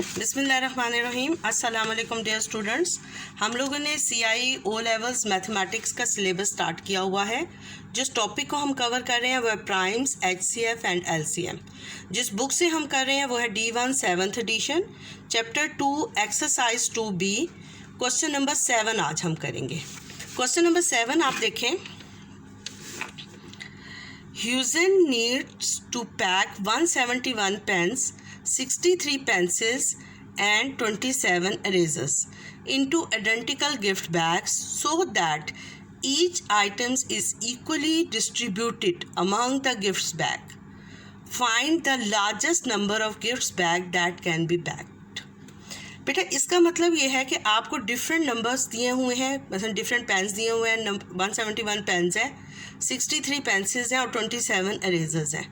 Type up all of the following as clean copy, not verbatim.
बिस्मिल्लाहिर्रहमानिर्रहीम। अस्सलाम वालेकुम डियर स्टूडेंट्स। हम लोगों ने CI ओ लेवल्स मैथमेटिक्स का सिलेबस स्टार्ट किया हुआ है। जिस टॉपिक को हम कवर कर रहे हैं वह प्राइम्स, HCF एंड LCM। जिस बुक से हम कर रहे हैं वो है D1 7th edition, chapter 2 exercise 2B, question number 7 आज हम करेंगे। क्वेश्चन नंबर 7 आप देखें। Husain needs to pack 171 pens, 63 pencils and 27 erasers into identical gift bags so that each item is equally distributed among the gift bag. Find the largest number of gift bag that can be packed. बेटा इसका मतलब ये है कि आपको different numbers दिए हुए हैं, मतलब डिफरेंट पेन्स दिए हुए हैं। 171 पेन्स हैं, 63 पेंसिल्स हैं और 27 इरेजर्स हैं।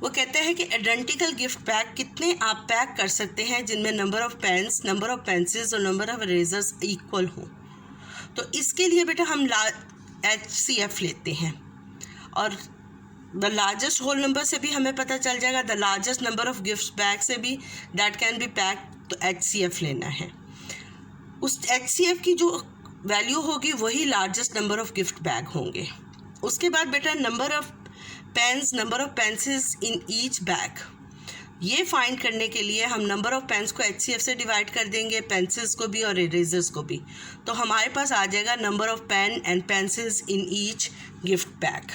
वो कहते हैं कि आइडेंटिकल गिफ्ट पैक कितने आप पैक कर सकते हैं जिनमें number of pens, number of pencils और नंबर ऑफ़ इरेजर्स इक्वल हों। तो इसके लिए बेटा हम HCF लेते हैं और द लार्जेस्ट होल नंबर से भी हमें पता चल जाएगा, the largest number of gift bag से भी दैट कैन बी पैक, तो HCF लेना है। उस HCF की जो वैल्यू होगी वही largest number of gift bag होंगे। उसके बाद बेटा number of pens, number of pencils in each bag, ये फाइंड करने के लिए हम नंबर ऑफ़ पेन्स को HCF से डिवाइड कर देंगे, पेंसिल्स को भी और इरेजर्स को भी। तो हमारे पास आ जाएगा number of pen and pencils in each gift bag.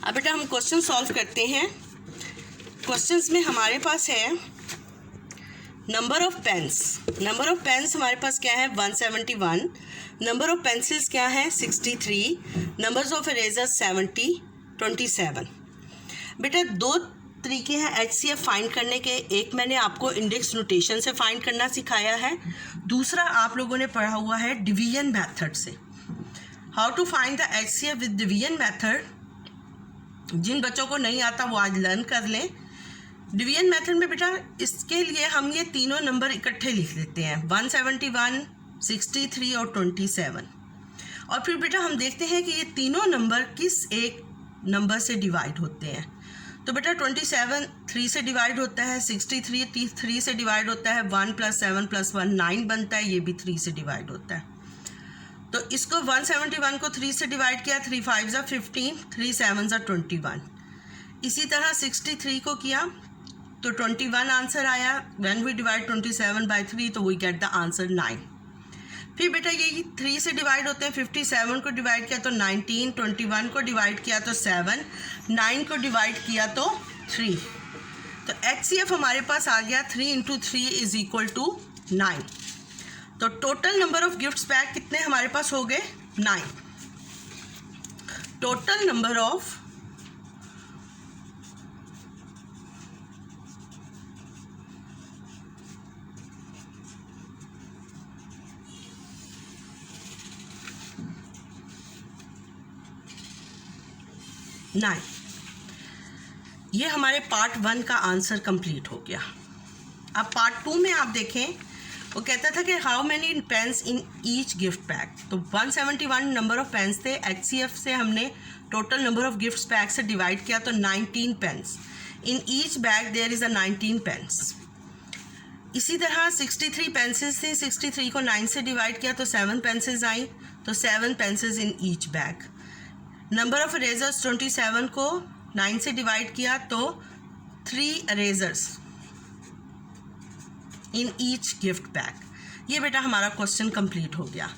अब बेटा हम क्वेश्चन सॉल्व करते हैं। क्वेश्चंस में हमारे पास है number of pens. Number of pens हमारे पास क्या है 171, नंबर ऑफ़ पेंसिल्स क्या है 63, नंबर्स ऑफ़ इरेजर्स 70, 27। बेटा दो तरीके हैं HCF फाइंड करने के। एक मैंने आपको इंडेक्स नोटेशन से फाइंड करना सिखाया है, दूसरा आप लोगों ने पढ़ा हुआ है डिवीजन मेथड से। How to find the HCF with division method, जिन बच्चों को नहीं आता वो आज लर्न कर लें। डिवीजन मेथड में बेटा इसके लिए हम ये तीनों नंबर इकट्ठे लिख लेते हैं, 171, 63 और 27। और फिर बेटा हम देखते हैं कि ये तीनों नंबर किस एक नंबर से डिवाइड होते हैं। तो बेटा 27 3 से डिवाइड होता है, 63 3 से डिवाइड होता है, 1 + 7 + 1 9 बनता है, ये भी 3 से डिवाइड होता है। तो इसको 171 को 3 से डिवाइड किया, 3 5 = 15, 3 7 = 21। इसी तरह 63 को किया तो 21 आंसर आया। व्हेन वी डिवाइड 27 by 3 तो वी गेट द आंसर 9। फिर बेटा ये 3 से डिवाइड होते हैं, 57 को डिवाइड किया तो 19, 21 को डिवाइड किया तो 7, 9 को डिवाइड किया तो 3। तो HCF हमारे पास आ गया 3 × 3 = 9। तो total number of gifts pack कितने हमारे पास हो गए 9। टोटल नंबर ऑफ नहीं, ये हमारे पार्ट 1 का आंसर कंप्लीट हो गया। अब पार्ट 2 में आप देखें, वो कहता था कि how many pens in each gift pack. तो 171 नंबर ऑफ पेन्स थे, HCF से हमने total number of gift pack से डिवाइड किया तो 19 pens. In each bag there is 19 pens. इसी तरह 63 पेंसिल्स थी, 63 को 9 से डिवाइड किया तो 7 पेंसिल्स आई, तो 7 pencils in each bag. Number of erasers 27 को 9 से डिवाइड किया तो 3 इरेजर्स इन ईच गिफ्ट बैग। ये बेटा हमारा क्वेश्चन कंप्लीट हो गया।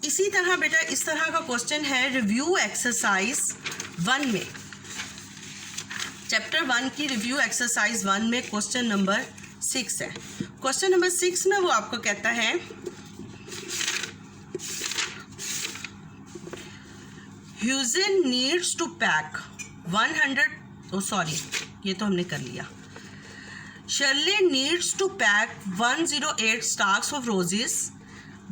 इसी तरह बेटा इस तरह का क्वेश्चन है रिव्यू एक्सरसाइज 1 में, चैप्टर 1 की रिव्यू एक्सरसाइज 1 में क्वेश्चन नंबर 6 है। क्वेश्चन नंबर 6 में वो आपको कहता है Husain needs to pack 100 ये तो हमने कर लिया। Shirley needs to pack 108 stalks of roses,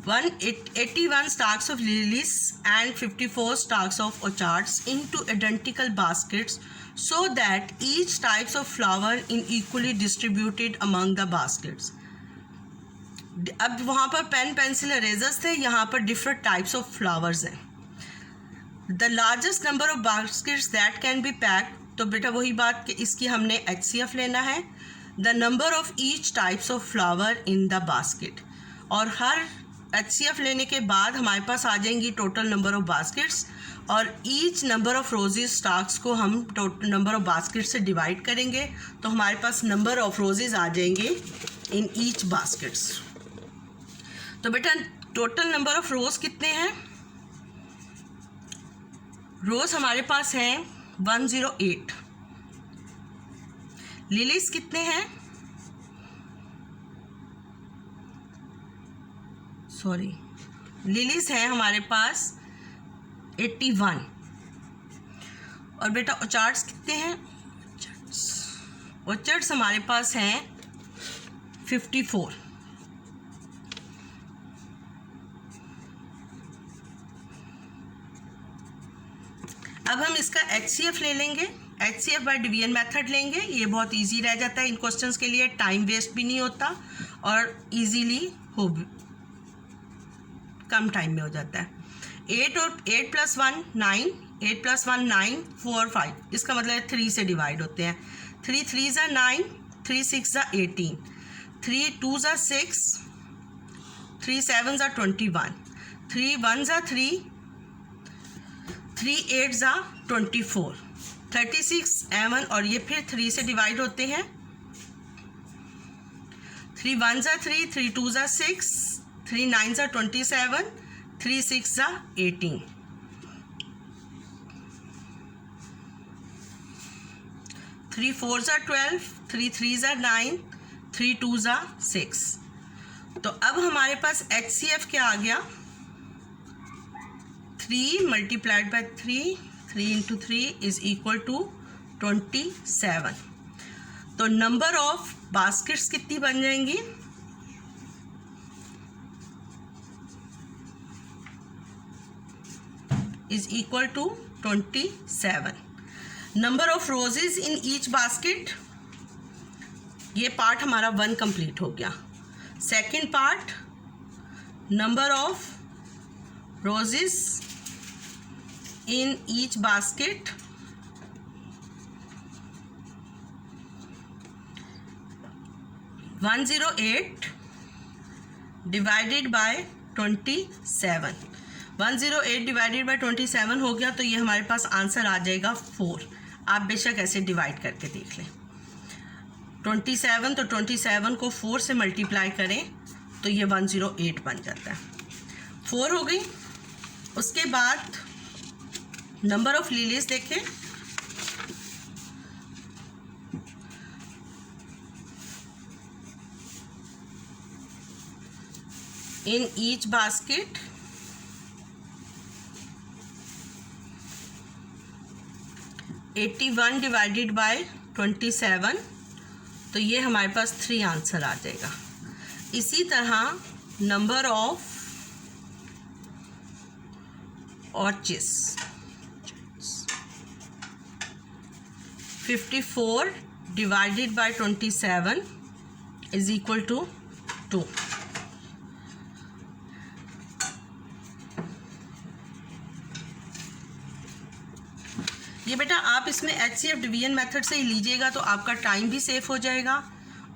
181 stalks of lilies and 54 stalks of orchids into identical baskets so that each types of flower is equally distributed among the baskets. अब वहाँ पर pen pencil erasers थे, यहाँ पर different types of flowers हैं। The largest number of baskets that can be packed, तो बेटा वही बात कि इसकी हमने HCF लेना है। The number of each types of flower in the basket. और हर HCF लेने के बाद हमारे पास आ जाएंगी टोटल नंबर ऑफ बास्केट्स, और each number of roses stalks को हम टोटल नंबर ऑफ बास्केट से डिवाइड करेंगे, तो हमारे पास नंबर ऑफ रोजेज आ जाएंगे इन ईच बास्केट्स। तो बेटा टोटल नंबर ऑफ रोज कितने हैं? रोज हमारे पास हैं 108। लिलीज कितने हैं? लिलीज हैं हमारे पास 81। और बेटा ऑर्चार्ड्स कितने हैं? ऑर्चार्ड्स हमारे पास हैं 54। अब हम इसका HCF ले लेंगे। HCF बाय डिवीजन मेथड लेंगे। ये बहुत इजी रह जाता है इन क्वेश्चंस के लिए, टाइम वेस्ट भी नहीं होता और इजीली हो भी कम टाइम में हो जाता है। 8 और 8 + 1 9, 8 + 1 9, 4 5, इसका मतलब 3 से डिवाइड होते हैं। 3 3 = 9, 3 6 = 18, 3 2 = 6, 3 7 = 21, 3 1 = 3, 3 8 = 24, 36 M1 और ये फिर 3 से डिवाइड होते हैं। 3 1 = 3, 3 2 = 6, 3 9 = 27, 3 6 = 18, 3 4 = 12, 3 3 = 9, 3 2 = 6। तो अब हमारे पास HCF क्या आ गया? 3 × 3, 3 × 3 = 27। तो नंबर ऑफ बास्केट्स कितनी बन जाएंगी? = 27। Number of roses in each basket, ये पार्ट हमारा 1 कंप्लीट हो गया। Second part, number of roses in each basket, (108) divided by 27। 108 divided by 27 हो गया, तो ये हमारे पास आंसर आ जाएगा 4। आप बेशक ऐसे डिवाइड करके देख लें। 27, तो 27 को 4 से मल्टीप्लाई करें तो ये 108 बन जाता है। 4 हो गई। उसके बाद नंबर ऑफ लिलीज देखें। In each basket, (81) divided by 27, तो ये हमारे पास 3 आंसर आ जाएगा। इसी तरह number of orchids, 54 divided by 27 = 2। ये बेटा आप इसमें HCF डिवीजन मेथड से ही लीजिएगा तो आपका टाइम भी सेफ हो जाएगा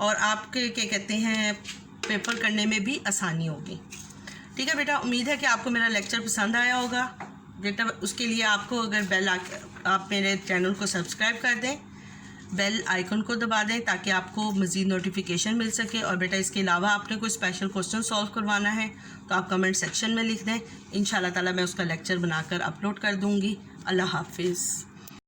और आपके क्या कहते हैं पेपर करने में भी आसानी होगी। ठीक है बेटा, उम्मीद है कि आपको मेरा लेक्चर पसंद आया होगा। बेटा उसके लिए आपको अगर आप मेरे चैनल को सब्सक्राइब कर दें, बेल आइकन को दबा दें ताकि आपको मज़ीद नोटिफिकेशन मिल सके। और बेटा इसके अलावा आपने कोई स्पेशल क्वेश्चन सॉल्व करवाना है तो आप कमेंट सेक्शन में लिख दें। इंशाल्लाह ताला मैं उसका लेक्चर बनाकर अपलोड कर दूँगी। अल्लाह हाफिज़।